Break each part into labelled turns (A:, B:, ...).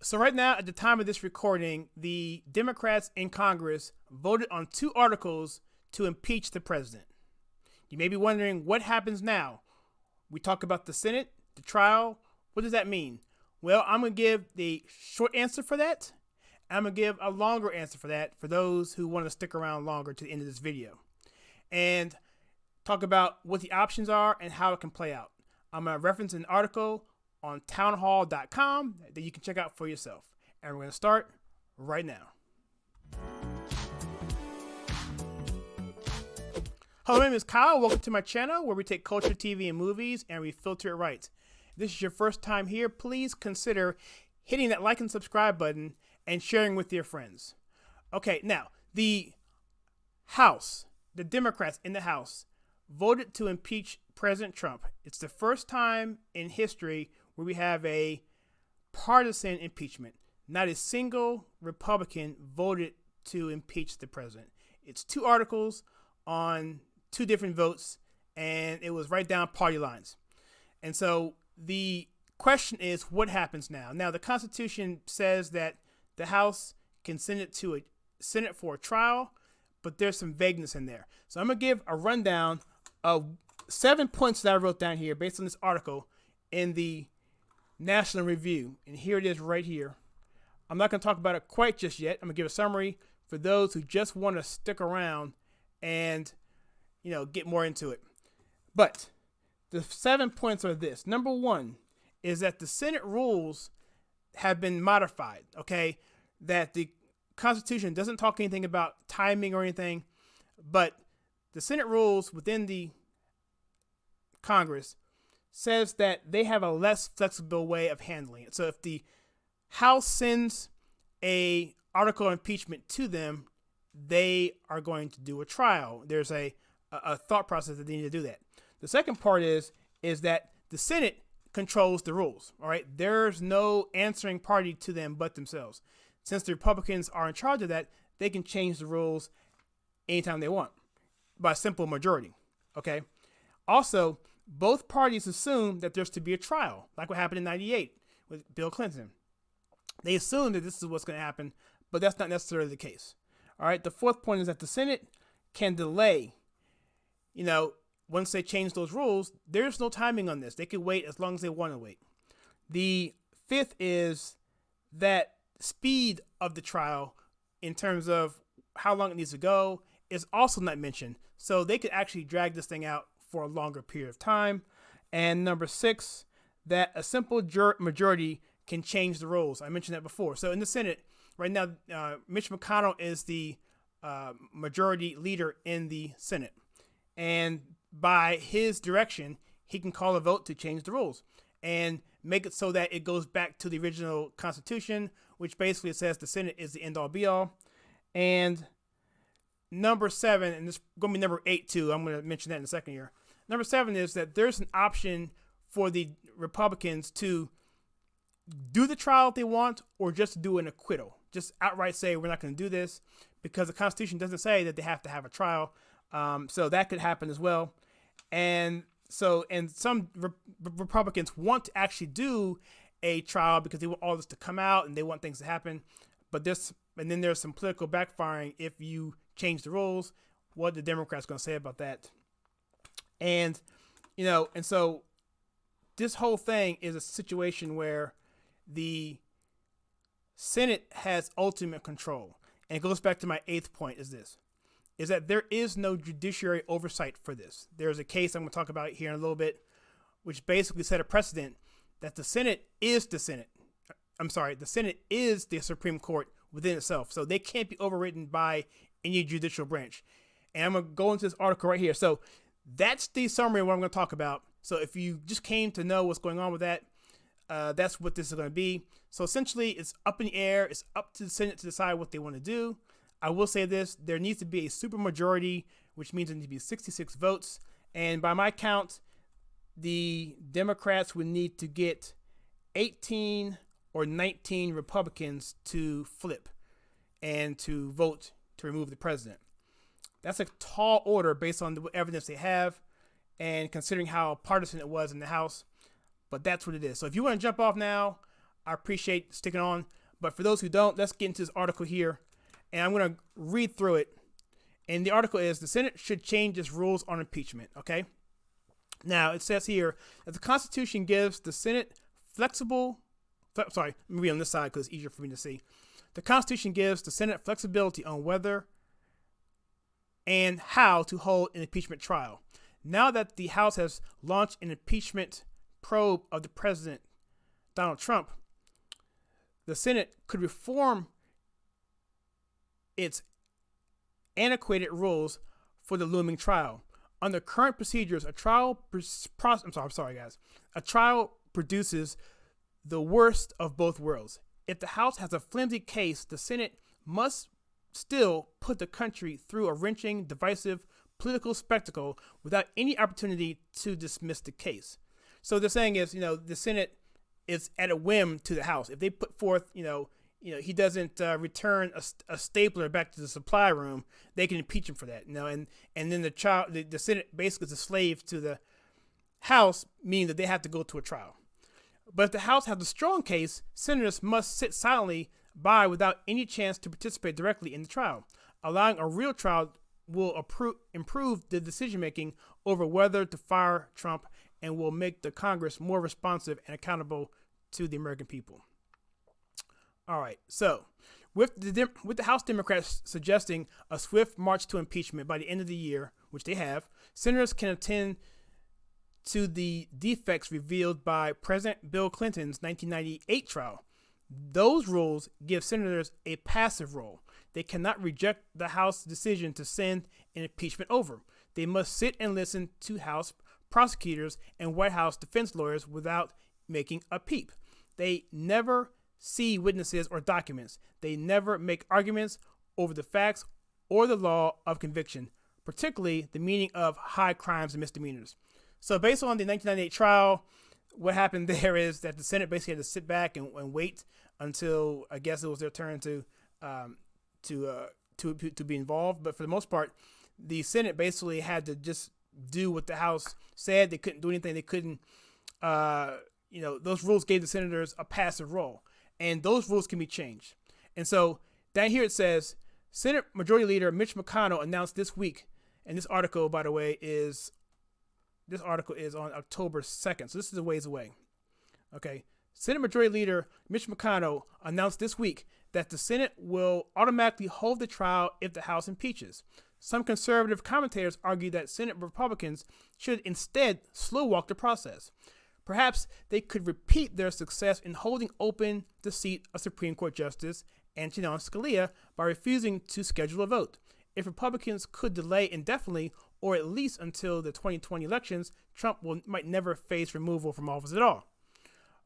A: So right now, at the time of this recording, the Democrats in Congress voted on 2 articles to impeach the president. You may be wondering what happens now. We talk about the Senate, the trial. What does that mean? Well, I'm going to give the short answer for that. I'm going to give a longer answer for that for those who want to stick around longer to the end of this video. And talk about what the options are and how it can play out. I'm going to reference an article on townhall.com that you can check out for yourself. And we're going to start right now. Hello, my name is Kyle. Welcome to my channel where we take culture, TV, and movies and we filter it right. If this is your first time here, please consider hitting that like and subscribe button and sharing with your friends. Okay, now, the House, the Democrats in the House, voted to impeach President Trump. It's the first time in history where we have a partisan impeachment. Not a single Republican voted to impeach the president. It's 2 articles on 2 different votes, and it was right down party lines. And so the question is, what happens now? Now, the Constitution says that the House can send it to a Senate for a trial, but there's some vagueness in there. So I'm going to give a rundown of 7 points that I wrote down here based on this article in the National Review. And here it is right here. I'm not going to talk about it quite just yet. I'm going to give a summary for those who just want to stick around and, get more into it. But the 7 points are this. Number 1 is that the Senate rules have been modified, okay? That the Constitution doesn't talk anything about timing or anything, but the Senate rules within the Congress says that they have a less flexible way of handling it. So if the House sends a article of impeachment to them, they are going to do a trial. There's a thought process that they need to do that. The second part is that the Senate controls the rules. All right, there's no answering party to them but themselves. Since the Republicans are in charge of that, they can change the rules anytime they want by simple majority. Okay. Also, both parties assume that there's to be a trial, like what happened in '98 with Bill Clinton. They assume that this is what's going to happen, but that's not necessarily the case. All right. The fourth point is that the Senate can delay. Once they change those rules, there's no timing on this. They can wait as long as they want to wait. The fifth is that speed of the trial in terms of how long it needs to go is also not mentioned. So they could actually drag this thing out for a longer period of time. And number 6, that a simple majority can change the rules. I mentioned that before. So in the Senate right now, Mitch McConnell is the majority leader in the Senate. And by his direction, he can call a vote to change the rules and make it so that it goes back to the original Constitution, which basically says the Senate is the end-all be-all. And number 7, and this is going to be number 8 too, I'm going to mention that in a second here. Number 7 is that there's an option for the Republicans to do the trial if they want, or just do an acquittal. Just outright say, we're not going to do this, because the Constitution doesn't say that they have to have a trial. So that could happen as well. And some Republicans want to actually do a trial because they want all this to come out and they want things to happen. But then there's some political backfiring if you change the rules. What the Democrats going to say about that? And so this whole thing is a situation where the Senate has ultimate control. And it goes back to my 8th point is that there is no judiciary oversight for this. There's a case I'm going to talk about here in a little bit, which basically set a precedent that the Senate is the Senate. The Senate is the Supreme Court within itself. So they can't be overridden by any judicial branch. And I'm going to go into this article right here. So that's the summary of what I'm going to talk about. So if you just came to know what's going on with that, that's what this is going to be. So essentially, it's up in the air. It's up to the Senate to decide what they want to do. I will say this, there needs to be a supermajority, which means there needs to be 66 votes. And by my count, the Democrats would need to get 18 or 19 Republicans to flip and to vote to remove the president. That's a tall order based on the evidence they have and considering how partisan it was in the House. But that's what it is. So if you want to jump off now, I appreciate sticking on. But for those who don't, let's get into this article here. And I'm going to read through it. And the article is, the Senate should change its rules on impeachment, okay? Now, it says here that the Constitution gives the Senate sorry, let me read on this side because it's easier for me to see. The Constitution gives the Senate flexibility on whether and how to hold an impeachment trial. Now that the House has launched an impeachment probe of the President, Donald Trump, the Senate could reform its antiquated rules for the looming trial. Under current procedures, a trial produces the worst of both worlds. If the House has a flimsy case, the Senate must still put the country through a wrenching, divisive political spectacle without any opportunity to dismiss the case. So they're saying is, the Senate is at a whim to the House. If they put forth, he doesn't return a stapler back to the supply room, they can impeach him for that. And then the Senate basically is a slave to the House, meaning that they have to go to a trial. But if the House has a strong case, senators must sit silently by without any chance to participate directly in the trial. Allowing a real trial will improve the decision-making over whether to fire Trump and will make the Congress more responsive and accountable to the American people. All right, so with the House Democrats suggesting a swift march to impeachment by the end of the year, which they have, senators can attend to the defects revealed by President Bill Clinton's 1998 trial. Those rules give senators a passive role. They cannot reject the House decision to send an impeachment over. They must sit and listen to House prosecutors and White House defense lawyers without making a peep. They never see witnesses or documents. They never make arguments over the facts or the law of conviction, particularly the meaning of high crimes and misdemeanors. So based on the 1998 trial, what happened there is that the Senate basically had to sit back and wait until, I guess, it was their turn to be involved. But for the most part, the Senate basically had to just do what the House said. They couldn't do anything. They couldn't, those rules gave the senators a passive role. And those rules can be changed. And so down here it says, Senate Majority Leader Mitch McConnell announced this week, and this article, by the way, is on October 2nd. So this is a ways away. Okay. Senate Majority Leader Mitch McConnell announced this week that the Senate will automatically hold the trial if the House impeaches. Some conservative commentators argue that Senate Republicans should instead slow walk the process. Perhaps they could repeat their success in holding open the seat of Supreme Court Justice Antonin Scalia by refusing to schedule a vote. If Republicans could delay indefinitely, or at least until the 2020 elections, Trump might never face removal from office at all.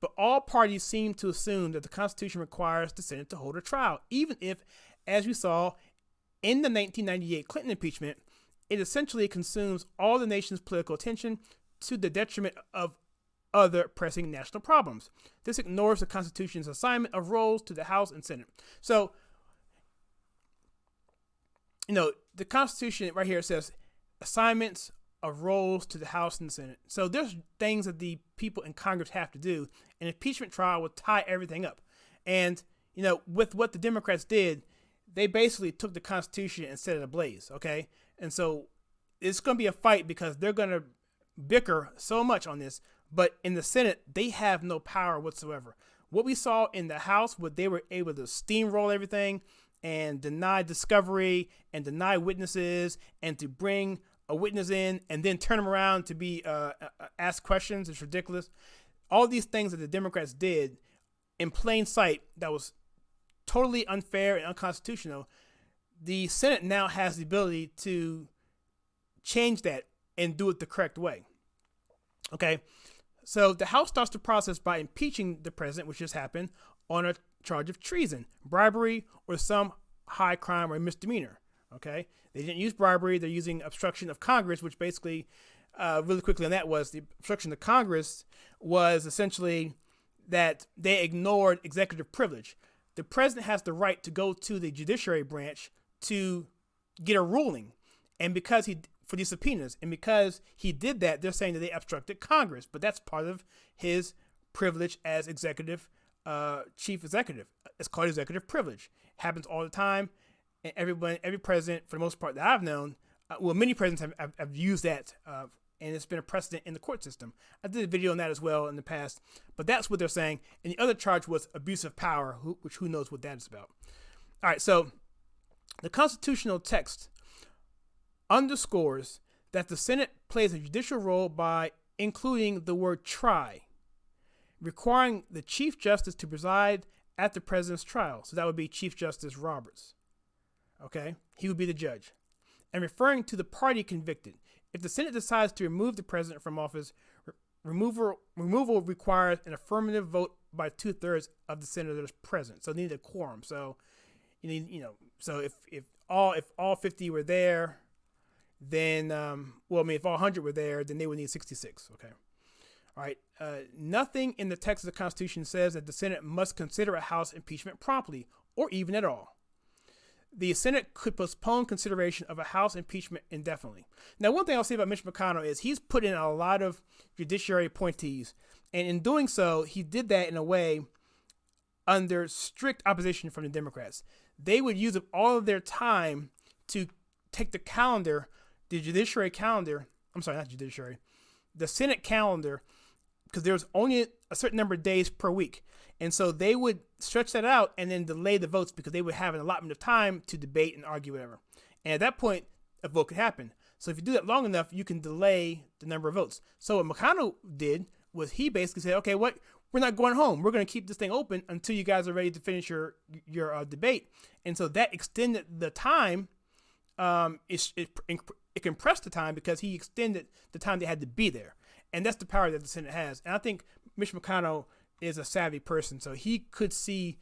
A: But all parties seem to assume that the Constitution requires the Senate to hold a trial, even if, as we saw in the 1998 Clinton impeachment, it essentially consumes all the nation's political attention to the detriment of other pressing national problems. This ignores the Constitution's assignment of roles to the House and Senate. So, the Constitution right here says assignments of roles to the House and the Senate. So there's things that the people in Congress have to do. An impeachment trial will tie everything up. And, with what the Democrats did, they basically took the Constitution and set it ablaze, okay? And so it's going to be a fight because they're going to bicker so much on this. But in the Senate, they have no power whatsoever. What we saw in the House, what they were able to steamroll everything and deny discovery and deny witnesses and to bring a witness in and then turn them around to be asked questions, it's ridiculous. All these things that the Democrats did in plain sight that was totally unfair and unconstitutional, the Senate now has the ability to change that and do it the correct way. Okay, so the House starts the process by impeaching the president, which just happened, on a charge of treason, bribery, or some high crime or misdemeanor. Okay, they didn't use bribery; they're using obstruction of Congress, which basically, really quickly on that, was the obstruction of Congress was essentially that they ignored executive privilege. The president has the right to go to the judiciary branch to get a ruling, and for these subpoenas, and because he did that, they're saying that they obstructed Congress, but that's part of his privilege as executive chief executive. It's called executive privilege. It happens all the time, and every president, for the most part that I've known, many presidents have used that, and it's been a precedent in the court system. I did a video on that as well in the past, but that's what they're saying. And the other charge was abuse of power, which who knows what that is about. All right, so the constitutional text underscores that the Senate plays a judicial role by including the word try, requiring the Chief Justice to preside at the president's trial. So that would be Chief Justice Roberts. Okay? He would be the judge. And referring to the party convicted. If the Senate decides to remove the president from office, removal requires an affirmative vote by 2/3 of the senators present. So they need a quorum. So you need, so if all 50 were there, then if all 100 were there, then they would need 66. Okay. All right. Nothing in the text of the Constitution says that the Senate must consider a House impeachment promptly or even at all. The Senate could postpone consideration of a House impeachment indefinitely. Now, one thing I'll say about Mitch McConnell is he's put in a lot of judiciary appointees, and in doing so, he did that in a way under strict opposition from the Democrats. They would use up all of their time to take the Senate calendar, because there's only a certain number of days per week. And so they would stretch that out and then delay the votes because they would have an allotment of time to debate and argue, whatever. And at that point, a vote could happen. So if you do that long enough, you can delay the number of votes. So what McConnell did was he basically said, okay, we're not going home. We're going to keep this thing open until you guys are ready to finish your debate. And so that extended the time. It compressed the time because he extended the time they had to be there. And that's the power that the Senate has. And I think Mitch McConnell is a savvy person, so he could see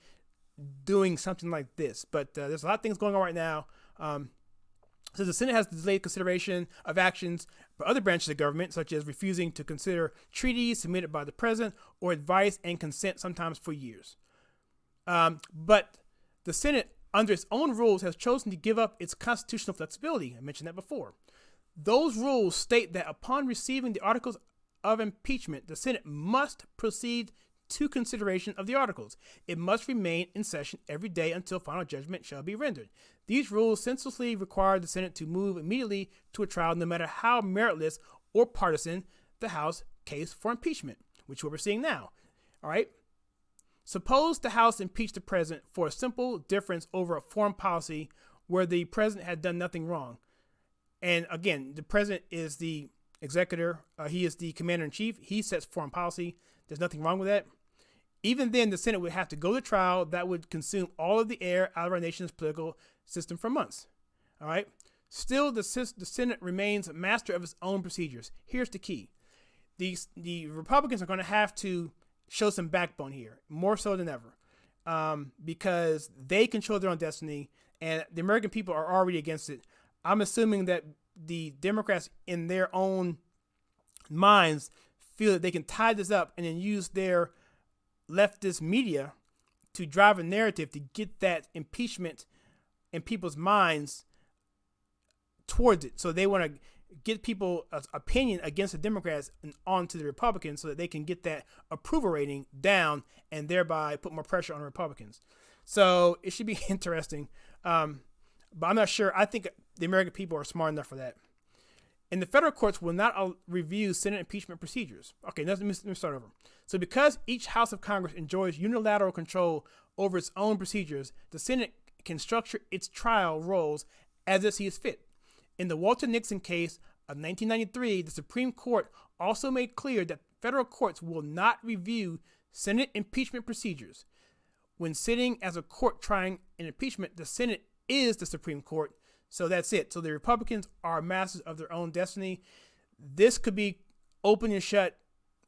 A: doing something like this. But there's a lot of things going on right now. So the Senate has delayed consideration of actions by other branches of government, such as refusing to consider treaties submitted by the president or advice and consent, sometimes for years. But the Senate, under its own rules, has chosen to give up its constitutional flexibility. I mentioned that before. Those rules state that upon receiving the articles of impeachment, the Senate must proceed to consideration of the articles. It must remain in session every day until final judgment shall be rendered. These rules senselessly require the Senate to move immediately to a trial, no matter how meritless or partisan the House case for impeachment, which is what we're seeing now. All right. Suppose the House impeached the president for a simple difference over a foreign policy where the president had done nothing wrong. And again, the president is the executor. He is the commander-in-chief. He sets foreign policy. There's nothing wrong with that. Even then, the Senate would have to go to trial. That would consume all of the air out of our nation's political system for months. All right. Still, the Senate remains master of its own procedures. Here's the key. The Republicans are going to have to show some backbone here, more so than ever, because they control their own destiny, and the American people are already against it. I'm assuming that the Democrats, in their own minds, feel that they can tie this up and then use their leftist media to drive a narrative to get that impeachment in people's minds towards it. So they want to get people's opinion against the Democrats and onto the Republicans so that they can get that approval rating down and thereby put more pressure on the Republicans. So it should be interesting. But I'm not sure. I think the American people are smart enough for that. And the federal courts will not review Senate impeachment procedures. Okay, let me start over. So because each House of Congress enjoys unilateral control over its own procedures, the Senate can structure its trial roles as it sees fit. In the Walter Nixon case of 1993, the Supreme Court also made clear that federal courts will not review Senate impeachment procedures. When sitting as a court trying an impeachment, the Senate is the Supreme Court. So that's it. So the Republicans are masters of their own destiny. This could be open and shut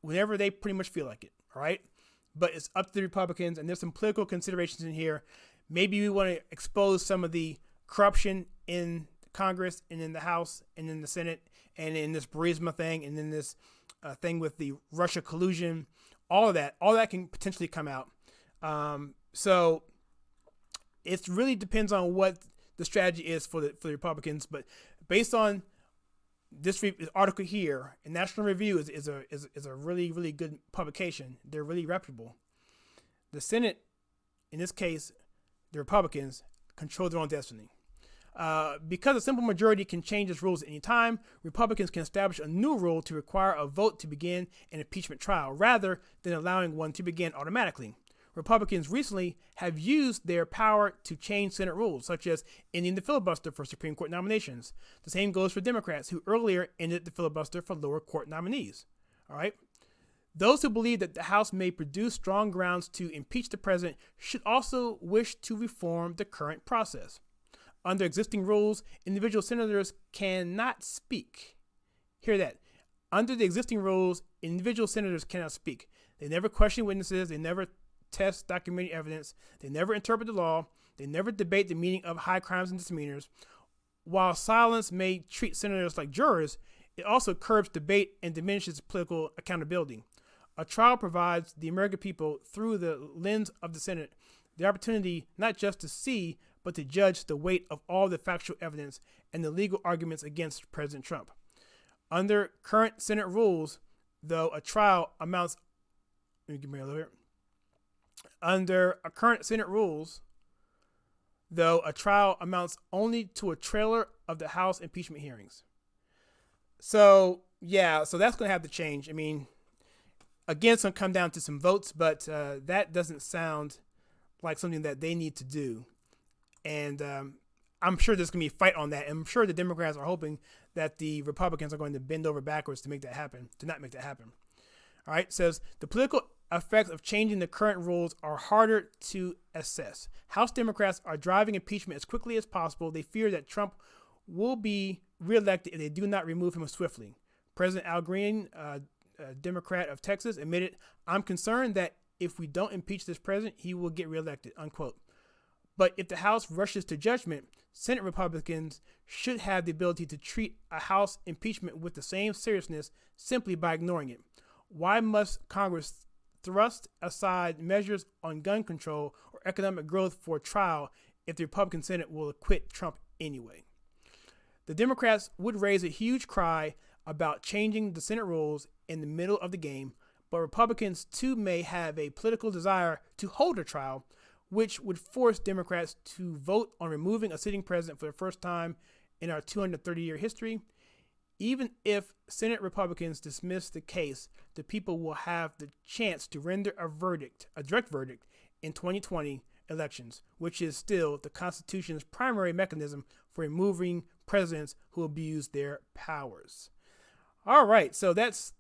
A: whenever they pretty much feel like it. All right. But it's up to the Republicans. And there's some political considerations in here. Maybe we want to expose some of the corruption in Congress and in the House and in the Senate and in this Burisma thing and in this thing with the Russia collusion. All of that can potentially come out. So it really depends on what the strategy is for the Republicans, but based on this article here, National Review is a really, really good publication. They're really reputable. The Senate, in this case, the Republicans, control their own destiny. Because a simple majority can change its rules at any time, Republicans can establish a new rule to require a vote to begin an impeachment trial rather than allowing one to begin automatically. Republicans recently have used their power to change Senate rules, such as ending the filibuster for Supreme Court nominations. The same goes for Democrats, who earlier ended the filibuster for lower court nominees. All right. Those who believe that the House may produce strong grounds to impeach the president should also wish to reform the current process. Under existing rules, individual senators cannot speak. Hear that. Under the existing rules, individual senators cannot speak. They never question witnesses. They never test documentary evidence. They never interpret the law. They never debate the meaning of high crimes and misdemeanors. While silence may treat senators like jurors, it also curbs debate and diminishes political accountability. A trial provides the American people, through the lens of the Senate, the opportunity not just to see, but to judge the weight of all the factual evidence and the legal arguments against President Trump. Under current Senate rules, though, a trial amounts. Let me give me a little bit. Under current Senate rules, though, a trial amounts only to a trailer of the House impeachment hearings. So that's going to have to change. I mean, again, it's going to come down to some votes, but that doesn't sound like something that they need to do. And I'm sure there's going to be a fight on that. And I'm sure the Democrats are hoping that the Republicans are going to bend over backwards to not make that happen. All right. It says the political effects of changing the current rules are harder to assess. House Democrats are driving impeachment as quickly as possible. They fear that Trump will be reelected if they do not remove him swiftly. President Al Green, a Democrat of Texas, admitted, "I'm concerned that if we don't impeach this president, he will get reelected," unquote. But if the House rushes to judgment, Senate Republicans should have the ability to treat a House impeachment with the same seriousness simply by ignoring it. Why must Congress thrust aside measures on gun control or economic growth for trial if the Republican Senate will acquit Trump anyway? The Democrats would raise a huge cry about changing the Senate rules in the middle of the game, but Republicans too may have a political desire to hold a trial, which would force Democrats to vote on removing a sitting president for the first time in our 230-year history. Even if Senate Republicans dismiss the case, the people will have the chance to render a direct verdict in 2020 elections, which is still the Constitution's primary mechanism for removing presidents who abuse their powers. All right, so that's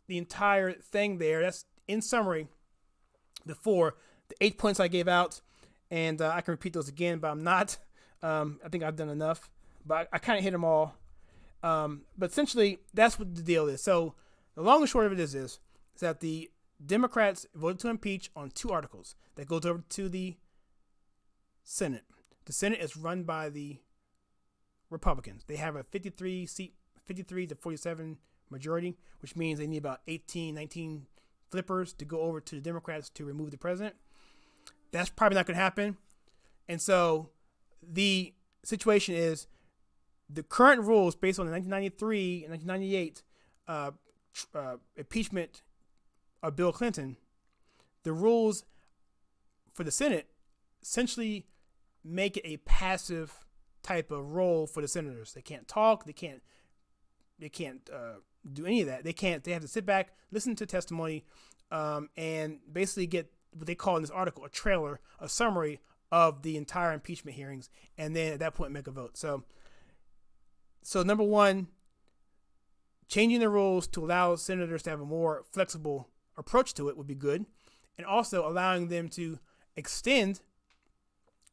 A: the entire thing there. That's, in summary, the 8 points I gave out, and I can repeat those again, but I'm not. I think I've done enough, but I kind of hit them all. But essentially, that's what the deal is. So the long and short of it is that the Democrats voted to impeach on 2 articles. That goes over to the Senate. The Senate is run by the Republicans. They have a 53 to 47 majority, which means they need about 18, 19 flippers to go over to the Democrats to remove the president. That's probably not going to happen. And so the situation is the current rules based on the 1993 and 1998 impeachment of Bill Clinton, the rules for the Senate essentially make it a passive type of role for the senators. They can't talk. They can't do any of that. They have to sit back, listen to testimony, and basically get what they call in this article a trailer, a summary of the entire impeachment hearings, and then at that point make a vote. So number one, changing the rules to allow senators to have a more flexible approach to it would be good, and also allowing them to extend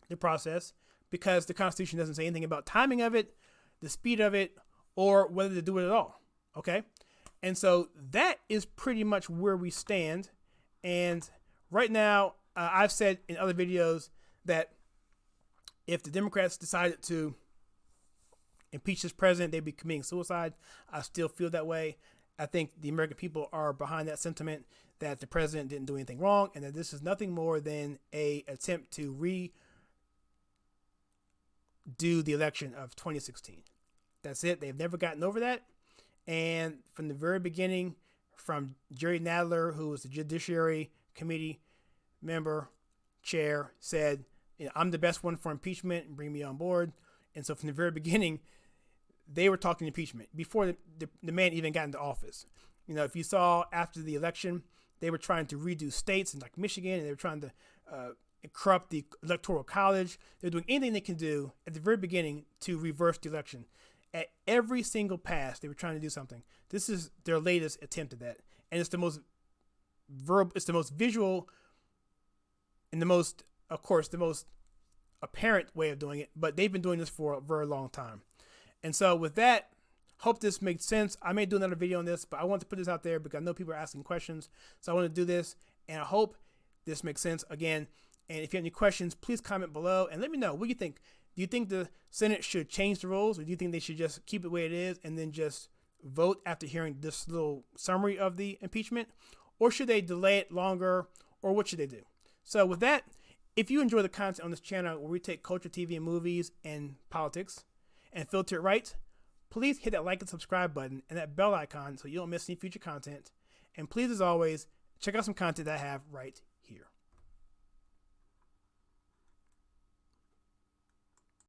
A: the process, because the Constitution doesn't say anything about timing of it, the speed of it, or whether to do it at all. Okay? And so that is pretty much where we stand. And right now, I've said in other videos that if the Democrats decided to impeach this president, they'd be committing suicide. I still feel that way. I think the American people are behind that sentiment that the president didn't do anything wrong and that this is nothing more than a attempt to redo the election of 2016. That's it. They've never gotten over that. And from the very beginning, from Jerry Nadler, who was the Judiciary Committee member, chair, said, I'm the best one for impeachment and bring me on board. And so from the very beginning, they were talking impeachment before the man even got into office. If you saw after the election, they were trying to redo states like Michigan, and they were trying to corrupt the electoral college. They're doing anything they can do at the very beginning to reverse the election. At every single pass, they were trying to do something. This is their latest attempt at that, and it's the most visual, and the most apparent way of doing it. But they've been doing this for a very long time, and so with that, hope this makes sense. I may do another video on this, but I want to put this out there because I know people are asking questions, so I want to do this, and I hope this makes sense again. And if you have any questions, please comment below and let me know what you think. Do you think the Senate should change the rules, or do you think they should just keep it the way it is and then just vote after hearing this little summary of the impeachment? Or should they delay it longer, or what should they do? So with that, if you enjoy the content on this channel where we take culture, TV, and movies and politics and filter it right, please hit that like and subscribe button and that bell icon so you don't miss any future content. And please, as always, check out some content that I have right here.